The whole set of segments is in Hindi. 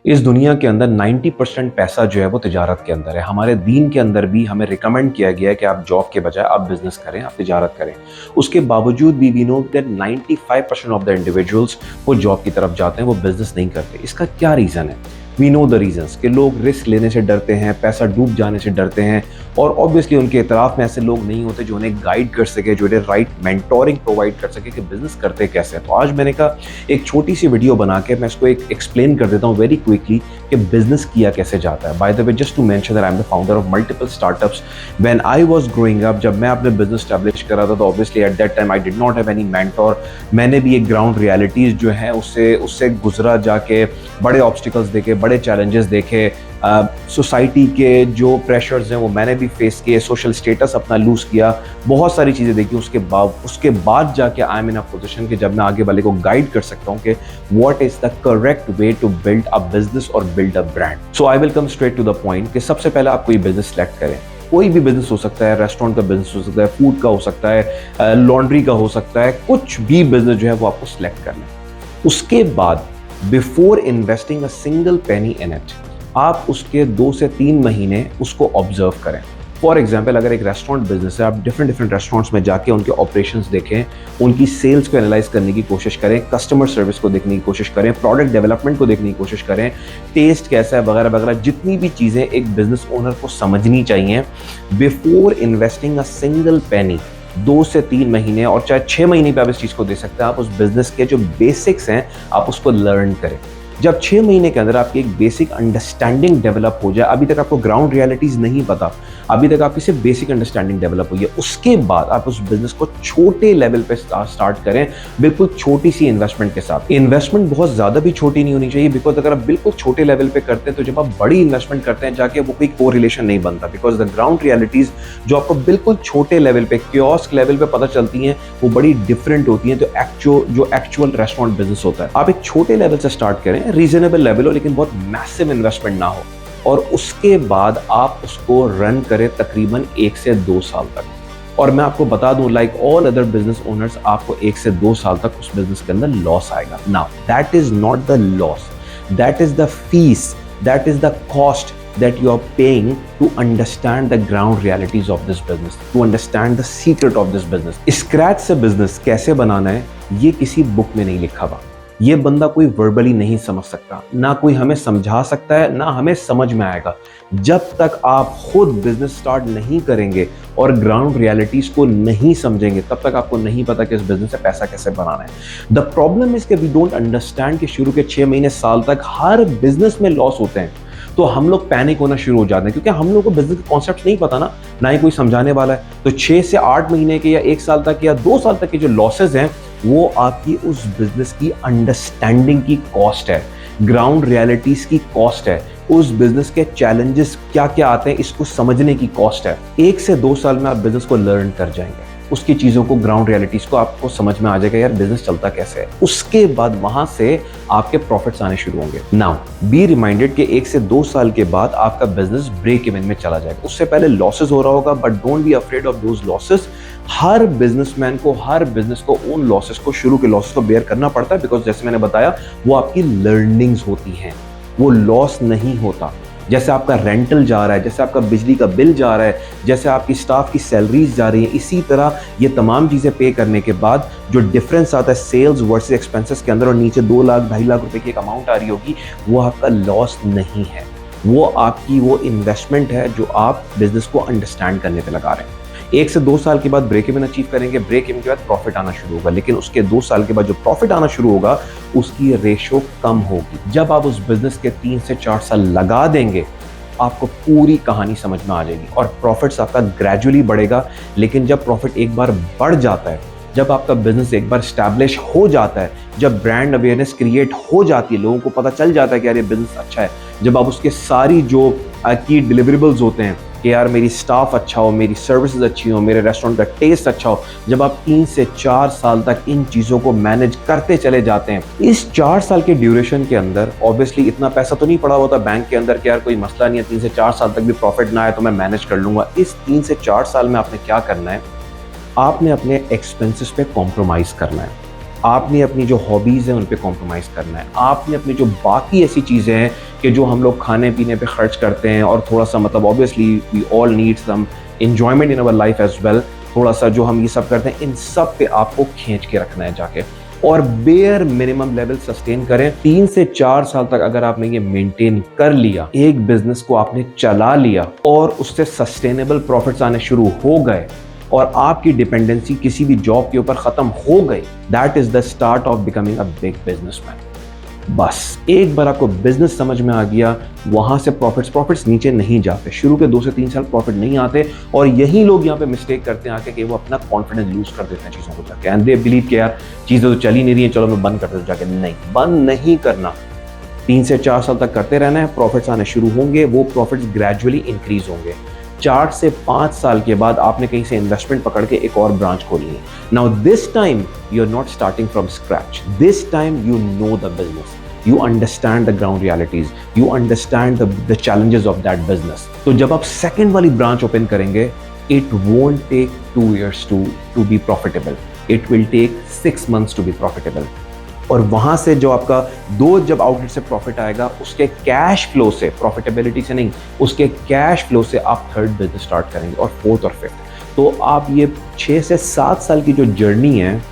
इस दुनिया के अंदर 90% पैसा जो है वो तिजारत के अंदर है। हमारे दीन के अंदर भी हमें रिकमेंड किया गया है कि आप जॉब के बजाय आप बिजनेस करें, आप तिजारत करें। उसके बावजूद भी we know that 95% of the individuals वो जॉब की तरफ जाते हैं, वो बिजनेस नहीं करते। इसका क्या रीज़न है? वी नो द रीजंस कि लोग रिस्क लेने से डरते हैं, पैसा डूब जाने से डरते हैं, और ऑब्वियसली उनके इतराफ में ऐसे लोग नहीं होते जो उन्हें गाइड कर सके, जो उन्हें राइट मेंटोरिंग प्रोवाइड कर सके कि बिजनेस करते कैसे। तो आज मैंने कहा एक छोटी सी वीडियो बना के मैं इसको एक एक्सप्लेन कर देता हूँ वेरी क्विकली कि बिजनेस किया कैसे जाता है। By the way, just to mention that I am the founder of multiple startups. When I was growing up, जब मैं अपने बिजनेस स्टैब्लिश कर रहा था, तो obviously at that time I did not have any mentor. मैंने भी एक ग्राउंड रियलिटीज जो है उससे गुजरा, जाके बड़े ऑब्स्टिकल्स देखे, बड़े चैलेंजेस देखे, सोसाइटी के जो प्रेशर्स हैं वो मैंने भी फेस किए, सोशल स्टेटस अपना लूज किया, बहुत सारी चीज़ें देखी। उसके बाद जाके I am in a position कि जब मैं आगे वाले को गाइड कर सकता हूँ कि what is the correct way to build a business और build a brand. So I will come straight to the point कि सबसे पहले आप कोई बिजनेस सेलेक्ट करें। कोई भी बिजनेस हो सकता है, रेस्टोरेंट का बिजनेस हो सकता है, फूड का हो सकता है, लॉन्ड्री का हो सकता है, कुछ भी बिजनेस जो है वो आपको सिलेक्ट करना है। उसके बाद before investing a single penny in it, आप उसके 2 से 3 महीने उसको ऑब्जर्व करें। फॉर एग्जाम्पल, अगर एक रेस्टोरेंट बिजनेस है, आप डिफरेंट रेस्टोरेंट्स में जाके उनके ऑपरेशंस देखें, उनकी सेल्स को एनालाइज करने की कोशिश करें, कस्टमर सर्विस को देखने की कोशिश करें, प्रोडक्ट डेवलपमेंट को देखने की कोशिश करें, टेस्ट कैसा है वगैरह वगैरह। जितनी भी चीज़ें एक बिजनेस ओनर को समझनी चाहिए before investing a single penny, 2 से 3 महीने और चाहे 6 महीने भी आप इस चीज़ को दे सकते हैं। आप उस बिजनेस के जो बेसिक्स हैं आप उसको लर्न करें। जब 6 महीने के अंदर आपकी एक बेसिक अंडरस्टैंडिंग डेवलप हो जाए, अभी तक आपको ग्राउंड रियलिटीज नहीं पता, अभी तक आपकी सिर्फ बेसिक अंडरस्टैंडिंग डेवलप हुई है, उसके बाद आप उस बिजनेस को छोटे लेवल पे स्टार्ट करें, बिल्कुल छोटी सी इन्वेस्टमेंट के साथ। इन्वेस्टमेंट बहुत ज्यादा भी छोटी नहीं होनी चाहिए, बिकॉज अगर आप बिल्कुल छोटे लेवल पे करते हैं तो जब आप बड़ी इन्वेस्टमेंट करते हैं जाके वो कोई कोरिलेशन नहीं बनता, बिकॉज द ग्राउंड रियलिटीज जो आपको बिल्कुल छोटे लेवल पे, कियोस्क लेवल पे पता चलती हैं, वो बड़ी डिफरेंट होती हैं जो एक्चुअल रेस्टोरेंट बिजनेस होता है। आप एक छोटे लेवल से स्टार्ट करें, रीजनेबल लेवल हो, लेकिन बहुत मैसिव इन्वेस्टमेंट ना हो, और उसके बाद आप उसको रन करें तकरीबन 1 से 2 साल तक। और मैं आपको बता दूं, like all other business owners, आपको 1 से 2 साल तक उस बिजनेस के अंदर लॉस आएगा। Now that is not the loss, that is the fees, that is the cost that you are paying to understand the ground realities of this business, to understand the secret of this business. Scratch से बिजनेस कैसे बनाना है ये किसी बुक में नहीं लिखा हुआ। ये बंदा कोई वर्बली नहीं समझ सकता, ना कोई हमें समझा सकता है, ना हमें समझ में आएगा। जब तक आप खुद बिजनेस स्टार्ट नहीं करेंगे और ग्राउंड रियलिटीज को नहीं समझेंगे, तब तक आपको नहीं पता कि इस बिजनेस से पैसा कैसे बनाना है। द प्रॉब्लम इज कि वी डोंट अंडरस्टैंड कि शुरू के 6 महीने साल तक हर बिजनेस में लॉस होते हैं, तो हम लोग पैनिक होना शुरू हो जाते हैं, क्योंकि हम लोग को बिजनेस के कॉन्सेप्ट नहीं पता ना ही कोई समझाने वाला है। तो 6 से 8 महीने के या 1 साल तक या 2 साल तक के जो लॉसेज हैं वो आपकी उस बिजनेस की अंडरस्टैंडिंग की कॉस्ट है, ग्राउंड रियलिटीज की कॉस्ट है, उस बिजनेस के चैलेंजेस क्या क्या आते हैं इसको समझने की कॉस्ट है। 1 से 2 साल में आप बिजनेस को लर्न कर जाएंगे, उसकी चीजों को, ग्राउंड रियलिटीज को आपको समझ में आ जाएगा, यार बिजनेस चलता कैसे है। उसके बाद वहां से आपके प्रॉफिट्स आने शुरू होंगे। नाउ बी रिमाइंडेड कि 1 से 2 साल के बाद आपका बिजनेस ब्रेक इवन में चला जाएगा। उससे पहले लॉसेस हो रहा होगा, but don't be afraid of those losses. Her businessman को, हर बिजनेस को उन लॉसेस को, शुरू के लॉसेस को बेयर करना पड़ता है, बिकॉज जैसे मैंने बताया वो आपकी लर्निंग्स होती हैं, वो लॉस नहीं होता। जैसे आपका रेंटल जा रहा है, जैसे आपका बिजली का बिल जा रहा है, जैसे आपकी स्टाफ की सैलरीज जा रही है, इसी तरह ये तमाम चीज़ें पे करने के बाद जो डिफरेंस आता है सेल्स वर्सेस एक्सपेंसेस के अंदर, और नीचे 2 लाख 2.5 लाख रुपए की एक अमाउंट आ रही होगी, वो आपका लॉस नहीं है, वो आपकी वो इन्वेस्टमेंट है जो आप बिजनेस को अंडरस्टैंड करने पे लगा रहे हैं। 1 से 2 साल के बाद ब्रेक इवन अचीव करेंगे, ब्रेक इवन के बाद प्रॉफिट आना शुरू होगा, लेकिन उसके 2 साल के बाद जो प्रॉफिट आना शुरू होगा उसकी रेशो कम होगी। जब आप उस बिजनेस के 3 से 4 साल लगा देंगे, आपको पूरी कहानी समझ में आ जाएगी और प्रॉफिट्स आपका ग्रेजुअली बढ़ेगा। लेकिन जब प्रॉफिट एक बार बढ़ जाता है, जब आपका बिजनेस एक बार स्टैब्लिश हो जाता है, जब ब्रांड अवेयरनेस क्रिएट हो जाती है, लोगों को पता चल जाता है कि यार ये बिजनेस अच्छा है, जब आप उसके सारी जो की डिलीवरेबल्स होते हैं कि यार मेरी स्टाफ अच्छा हो, मेरी सर्विसेज अच्छी हो, मेरे रेस्टोरेंट का टेस्ट अच्छा हो, जब आप 3 से 4 साल तक इन चीज़ों को मैनेज करते चले जाते हैं, इस 4 साल के ड्यूरेशन के अंदर ऑब्वियसली इतना पैसा तो नहीं पड़ा होता बैंक के अंदर कि यार कोई मसला नहीं है, 3 से 4 साल तक भी प्रॉफिट ना आए तो मैं मैनेज कर लूँगा। इस 3 से 4 साल में आपने क्या करना है, आपने अपने एक्सपेंसेस पे कॉम्प्रोमाइज़ करना है, आपने अपनी जो हॉबीज़ हैं उन पे कॉम्प्रोमाइज़ करना है, आपने अपनी जो बाकी ऐसी चीज़ें हैं कि कि जो हम लोग खाने पीने पे खर्च करते हैं और थोड़ा सा मतलब obviously we all need some enjoyment in our life as well, थोड़ा सा जो हम ये सब करते हैं इन सब पे आपको खींच के रखना है जाके, और बेयर मिनिमम लेवल सस्टेन करें। 3 से 4 साल तक अगर आपने ये मेंटेन कर लिया, एक बिजनेस को आपने चला लिया और उससे सस्टेनेबल प्रॉफिट्स आने शुरू हो गए और आपकी डिपेंडेंसी किसी भी जॉब के ऊपर खत्म हो गई, that is the start of becoming a big businessman. बस एक बार आपको बिजनेस समझ में आ गया, वहां से प्रॉफिट्स नीचे नहीं जाते। शुरू के 2 से 3 साल प्रॉफिट नहीं आते और यही लोग यहाँ पे मिस्टेक करते हैं आके कि वो अपना कॉन्फिडेंस लूज कर देते हैं चीजों को जाके, एंड दे बिलीव कि यार चीजें तो चल ही नहीं रही है, चलो मैं बंद कर देता हूं जाके। नहीं, बंद नहीं करना, 3 से 4 साल तक करते रहना है, प्रॉफिट्स आने शुरू होंगे, वो प्रॉफिट्स ग्रेजुअली इंक्रीज होंगे। 4 से 5 साल के बाद आपने कहीं से इन्वेस्टमेंट पकड़ के एक और ब्रांच खोली है। Now this time you are not starting from scratch, this time you know the business, you understand the ground realities, you understand the challenges of that business. तो जब आप सेकंड वाली ब्रांच ओपन करेंगे, it won't take 2 years to be profitable, it will take 6 months to be profitable. और वहां से जो आपका जब आउटलेट से प्रॉफिट आएगा, उसके कैश फ्लो से, प्रॉफिटेबिलिटी से नहीं, उसके कैश फ्लो से आप थर्ड बिजनेस स्टार्ट करेंगे और फोर्थ और फिफ्थ। तो आप ये 6 से 7 साल की जो जर्नी है,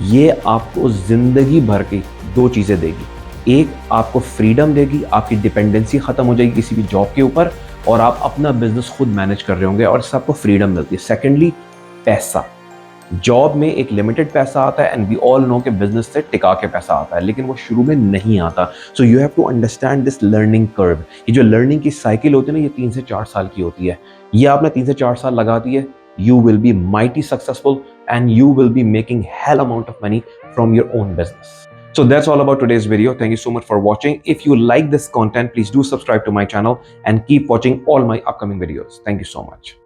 ये आपको जिंदगी भर की 2 चीजें देगी। एक, आपको फ्रीडम देगी, आपकी डिपेंडेंसी खत्म हो जाएगी किसी भी जॉब के ऊपर और आप अपना बिजनेस खुद मैनेज कर रहे होंगे और इससे आपको फ्रीडम मिलती है। सेकेंडली, पैसा। जॉब में एक लिमिटेड पैसा आता है एंड वी ऑल नो कि बिजनेस से टिका के पैसा आता है, लेकिन वो शुरू में नहीं आता। So you have to understand this learning curve. ये जो लर्निंग की साइकिल होती है ना, ये 3 से 4 साल की होती है। ये आपने 3 से 4 साल लगा दिए, you will be mighty successful and you will be making hell amount of money from your own business. So that's all about today's video. Thank you so much for watching. If you like this content, please do subscribe to my channel and keep watching all my upcoming videos. Thank you so much.